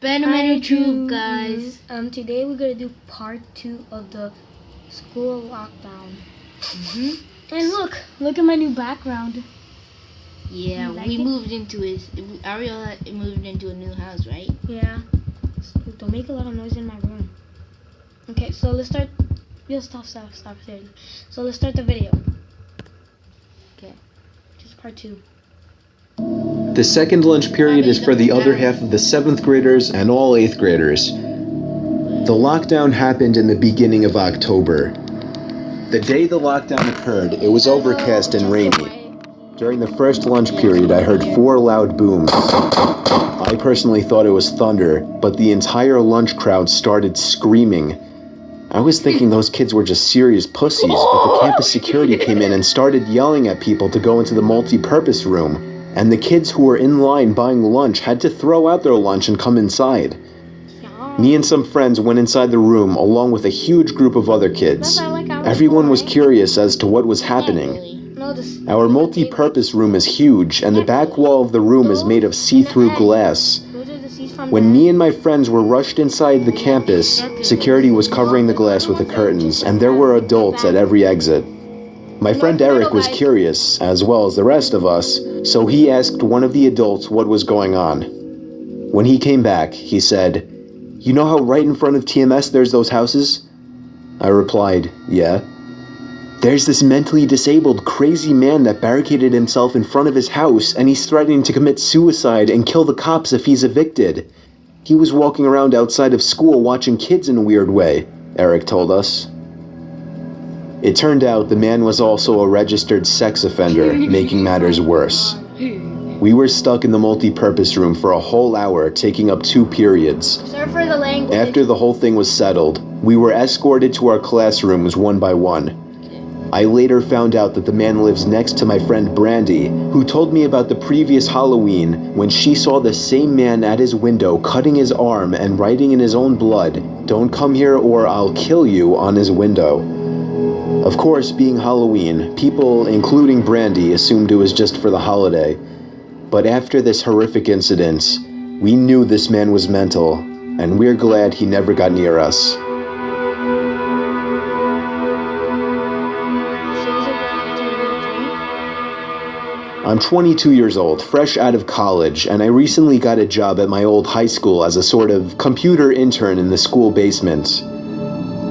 Benemery Troop, guys. Today we're gonna do part 2 of the school lockdown. And look at my new background. Yeah, we moved into it. Ariel moved into a new house, right? Yeah. Don't make a lot of noise in my room. Okay, so let's start. Stop. So let's start the video. Okay. Just part 2. The second lunch period is for the other half of the 7th graders and all 8th graders. The lockdown happened in the beginning of October. The day the lockdown occurred, it was overcast and rainy. During the first lunch period, I heard 4 loud booms. I personally thought it was thunder, but the entire lunch crowd started screaming. I was thinking those kids were just serious pussies, but the campus security came in and started yelling at people to go into the multi-purpose room, and the kids who were in line buying lunch had to throw out their lunch and come inside. Me and some friends went inside the room along with a huge group of other kids. Everyone was curious as to what was happening. Our multi-purpose room is huge, and the back wall of the room is made of see-through glass. When me and my friends were rushed inside the campus, security was covering the glass with the curtains, and there were adults at every exit. My friend Eric was curious, as well as the rest of us, so he asked one of the adults what was going on. When he came back, he said, "You know how right in front of TMS there's those houses?" I replied, "Yeah." "There's this mentally disabled, crazy man that barricaded himself in front of his house, and he's threatening to commit suicide and kill the cops if he's evicted. He was walking around outside of school watching kids in a weird way," Eric told us. It turned out the man was also a registered sex offender, making matters worse. We were stuck in the multi-purpose room for a whole hour, taking up 2 periods. Sorry for the language. After the whole thing was settled, we were escorted to our classrooms one by one. I later found out that the man lives next to my friend Brandy, who told me about the previous Halloween when she saw the same man at his window cutting his arm and writing in his own blood, "Don't come here or I'll kill you," on his window. Of course, being Halloween, people, including Brandy, assumed it was just for the holiday. But after this horrific incident, we knew this man was mental, and we're glad he never got near us. I'm 22 years old, fresh out of college, and I recently got a job at my old high school as a sort of computer intern in the school basement.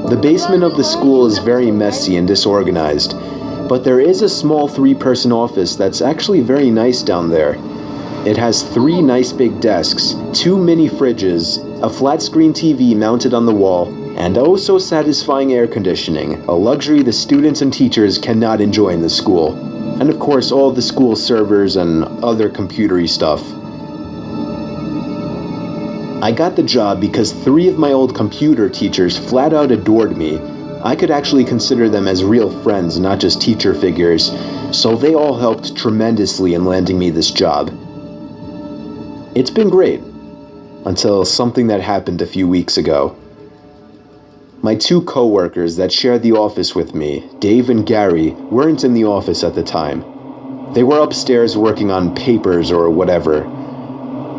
The basement of the school is very messy and disorganized, but there is a small 3-person office that's actually very nice down there. It has 3 nice big desks, 2 mini fridges, a flat screen TV mounted on the wall, and oh so satisfying air conditioning, a luxury the students and teachers cannot enjoy in the school. And of course all the school servers and other computery stuff. I got the job because 3 of my old computer teachers flat out adored me. I could actually consider them as real friends, not just teacher figures, so they all helped tremendously in landing me this job. It's been great, until something that happened a few weeks ago. My 2 co-workers that shared the office with me, Dave and Gary, weren't in the office at the time. They were upstairs working on papers or whatever.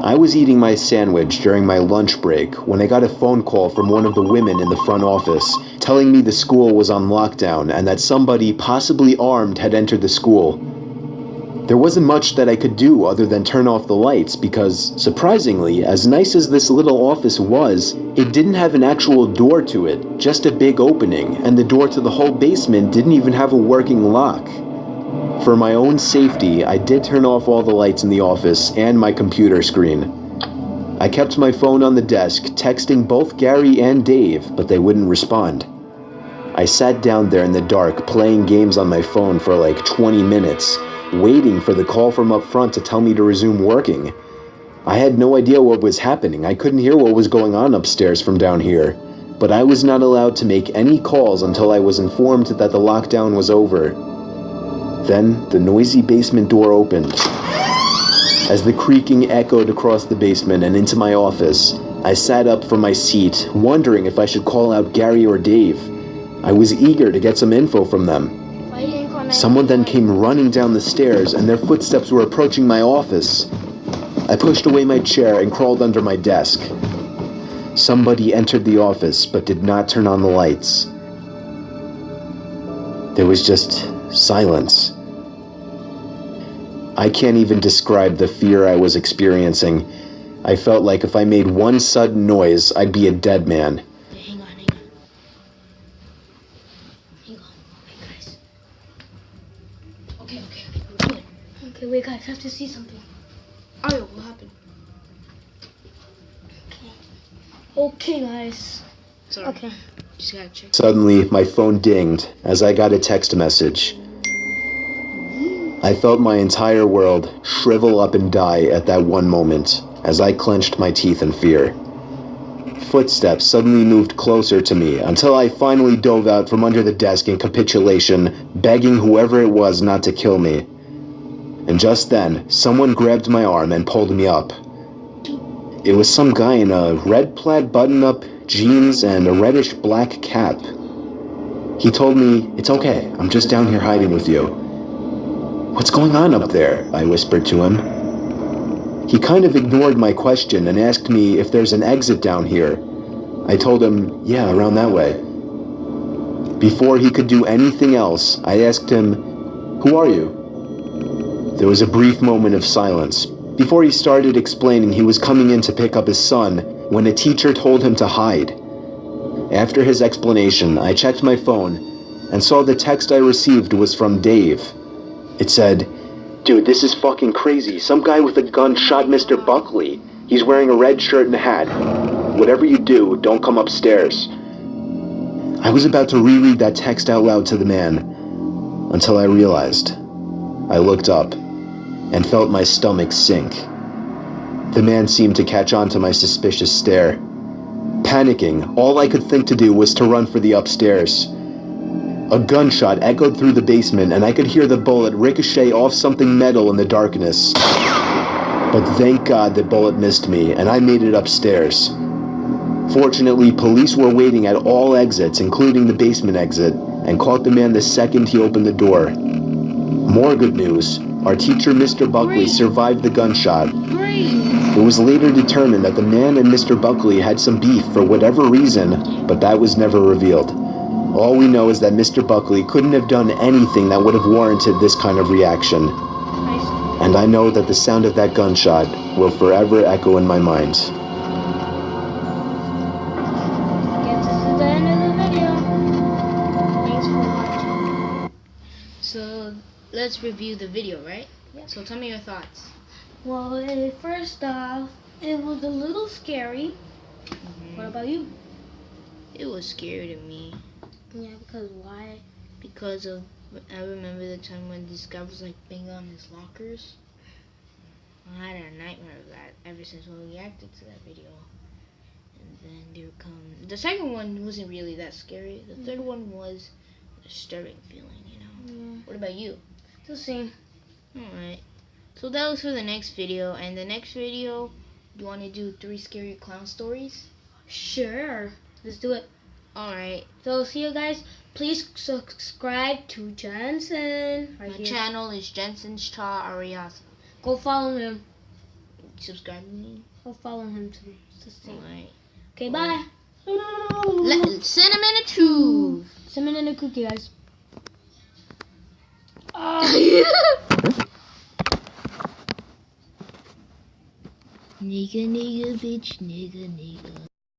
I was eating my sandwich during my lunch break when I got a phone call from one of the women in the front office telling me the school was on lockdown and that somebody, possibly armed, had entered the school. There wasn't much that I could do other than turn off the lights because, surprisingly, as nice as this little office was, it didn't have an actual door to it, just a big opening, and the door to the whole basement didn't even have a working lock. For my own safety, I did turn off all the lights in the office and my computer screen. I kept my phone on the desk, texting both Gary and Dave, but they wouldn't respond. I sat down there in the dark, playing games on my phone for like 20 minutes, waiting for the call from up front to tell me to resume working. I had no idea what was happening. I couldn't hear what was going on upstairs from down here, but I was not allowed to make any calls until I was informed that the lockdown was over. Then the noisy basement door opened. As the creaking echoed across the basement and into my office, I sat up from my seat, wondering if I should call out Gary or Dave. I was eager to get some info from them. Someone then came running down the stairs, and their footsteps were approaching my office. I pushed away my chair and crawled under my desk. Somebody entered the office but did not turn on the lights. There was just silence. I can't even describe the fear I was experiencing. I felt like if I made one sudden noise, I'd be a dead man. Hang on. Hang on. Hey, guys. Okay, we're good. Okay, wait, guys, I have to see something. Ario, what happened? Okay, guys. Sorry. Okay. Just gotta check. Suddenly, my phone dinged as I got a text message. I felt my entire world shrivel up and die at that one moment as I clenched my teeth in fear. Footsteps suddenly moved closer to me until I finally dove out from under the desk in capitulation, begging whoever it was not to kill me. And just then, someone grabbed my arm and pulled me up. It was some guy in a red plaid button-up, jeans, and a reddish-black cap. He told me, "It's okay, I'm just down here hiding with you." "What's going on up there?" I whispered to him. He kind of ignored my question and asked me if there's an exit down here. I told him, "Yeah, around that way." Before he could do anything else, I asked him, "Who are you?" There was a brief moment of silence. Before he started explaining he was coming in to pick up his son when a teacher told him to hide. After his explanation, I checked my phone and saw the text I received was from Dave. It said, "Dude, this is fucking crazy. Some guy with a gun shot Mr. Buckley. He's wearing a red shirt and a hat. Whatever you do, don't come upstairs." I was about to reread that text out loud to the man until I realized. I looked up and felt my stomach sink. The man seemed to catch on to my suspicious stare. Panicking, all I could think to do was to run for the upstairs. A gunshot echoed through the basement, and I could hear the bullet ricochet off something metal in the darkness. But thank God the bullet missed me, and I made it upstairs. Fortunately, police were waiting at all exits, including the basement exit, and caught the man the second he opened the door. More good news. Our teacher, Mr. Buckley, survived the gunshot. It was later determined that the man and Mr. Buckley had some beef for whatever reason, but that was never revealed. All we know is that Mr. Buckley couldn't have done anything that would have warranted this kind of reaction. And I know that the sound of that gunshot will forever echo in my mind. This is the end of the video. Thanks for watching. So let's review the video, right? Yeah. So tell me your thoughts. Well, first off, it was a little scary. What about you? It was scary to me Yeah, because why? because of I remember the time when this guy was like banging on his lockers. I had a nightmare of that ever since when we reacted to that video. And then there come the second one wasn't really that scary. The third one was a disturbing feeling, you know. Yeah, What about you? the same. Alright. So that was for the next video, and the next video, you want to do 3 scary clown stories? Sure, let's do it. Alright. So see you guys. Please subscribe to Jensen. My channel is Jensen's Cha Arias. Go follow him. Subscribe to me. Go follow him too. Alright. Okay, bye. Cinnamon and truth. Cinnamon and a cookie, guys. Nigga, nigga, bitch, nigga, nigga.